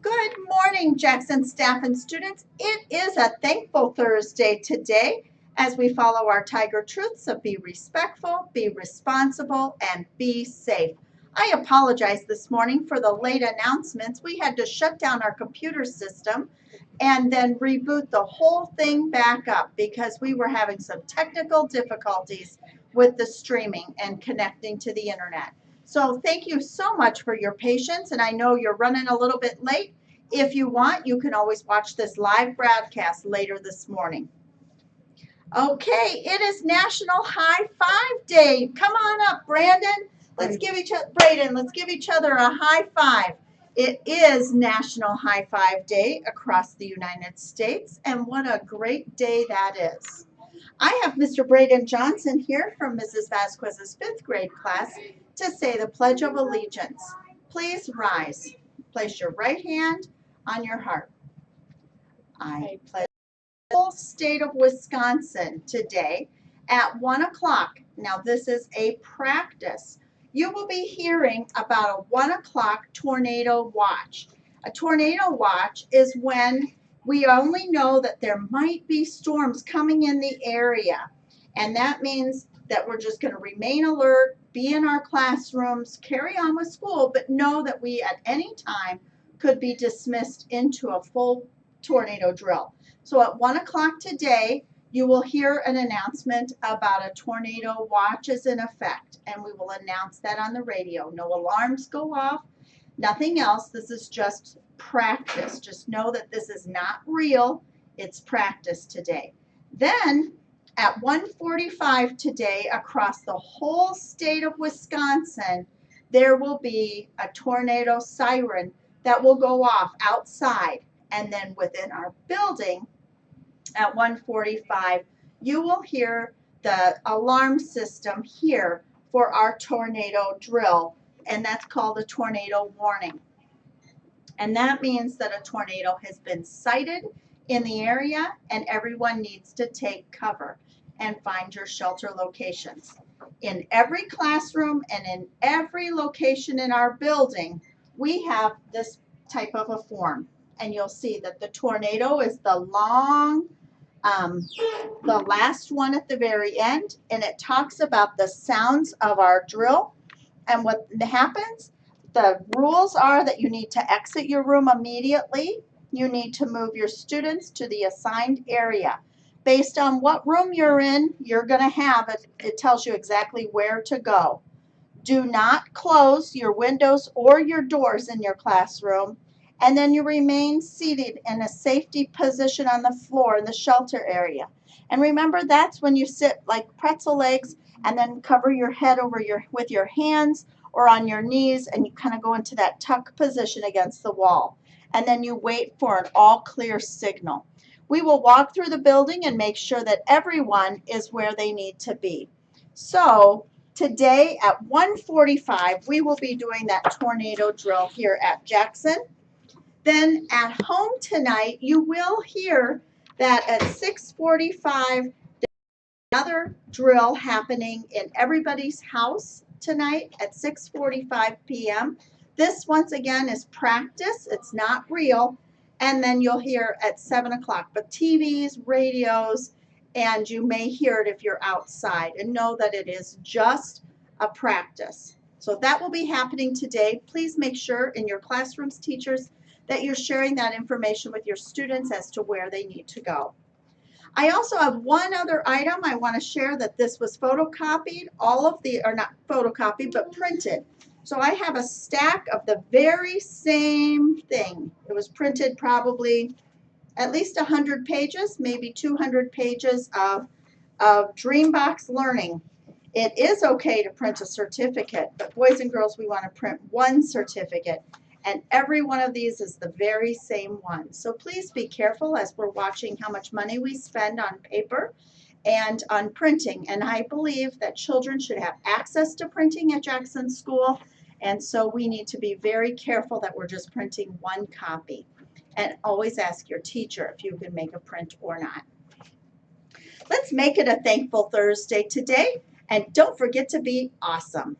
Good morning, Jackson staff and students. It is a thankful Thursday today as we follow our Tiger truths of be respectful, be responsible, and be safe. I apologize this morning for the late announcements. We had to shut down our computer system and then reboot the whole thing back up because we were having some technical difficulties with the streaming and connecting to the internet. So thank you so much for your patience, and I know you're running a little bit late. If you want, you can always watch this live broadcast later this morning. Okay, it is National High Five Day. Come on up, Brandon. Let's give each other, Braden, let's give each other a high five. It is National High Five Day across the United States, and what a great day that is. I have Mr. Braden Johnson here from Mrs. Vasquez's 5th grade class to say the Pledge of Allegiance. Please rise. Place your right hand on your heart. I pledge the whole state of Wisconsin today at 1 o'clock. Now this is a practice. You will be hearing about a 1 o'clock tornado watch. A tornado watch is when we only know that there might be storms coming in the area. And that means that we're just going to remain alert, be in our classrooms, carry on with school, but know that we at any time could be dismissed into a full tornado drill. So at 1 o'clock today, you will hear an announcement about a tornado watch is in effect, and we will announce that on the radio. No alarms go off, nothing else. This is just practice. Just know that this is not real. It's practice today. Then at 1:45 today, across the whole state of Wisconsin, there will be a tornado siren that will go off outside. And then within our building at 1:45, you will hear the alarm system here for our tornado drill, and that's called a tornado warning. And that means that a tornado has been sighted in the area and everyone needs to take cover and find your shelter locations. In every classroom and in every location in our building, we have this type of a form. And you'll see that the tornado is the long, the last one at the very end, and it talks about the sounds of our drill and what happens. The rules are that you need to exit your room immediately. You need to move your students to the assigned area. Based on what room you're in, you're going to have it. It tells you exactly where to go. Do not close your windows or your doors in your classroom. And then you remain seated in a safety position on the floor in the shelter area. And remember, that's when you sit like pretzel legs and then cover your head over with your hands or on your knees, and you kind of go into that tuck position against the wall. And then you wait for an all clear signal. We will walk through the building and make sure that everyone is where they need to be. So today at 1:45, we will be doing that tornado drill here at Jackson. Then at home tonight, you will hear that at 6:45, another drill happening in everybody's house tonight at 6:45 p.m. This, once again, is practice. It's not real. And then you'll hear at 7 o'clock. But TVs, radios, and you may hear it if you're outside. And know that it is just a practice. So that will be happening today. Please make sure in your classrooms, teachers, that you're sharing that information with your students as to where they need to go. I also have one other item I want to share, that this was photocopied, or not photocopied, but printed. So I have a stack of the very same thing. It was printed probably at least 100 pages, maybe 200 pages of Dreambox Learning. It is okay to print a certificate, but boys and girls, we want to print one certificate. And every one of these is the very same one. So please be careful as we're watching how much money we spend on paper and on printing. And I believe that children should have access to printing at Jackson School. And so we need to be very careful that we're just printing one copy. And always ask your teacher if you can make a print or not. Let's make it a thankful Thursday today. And don't forget to be awesome.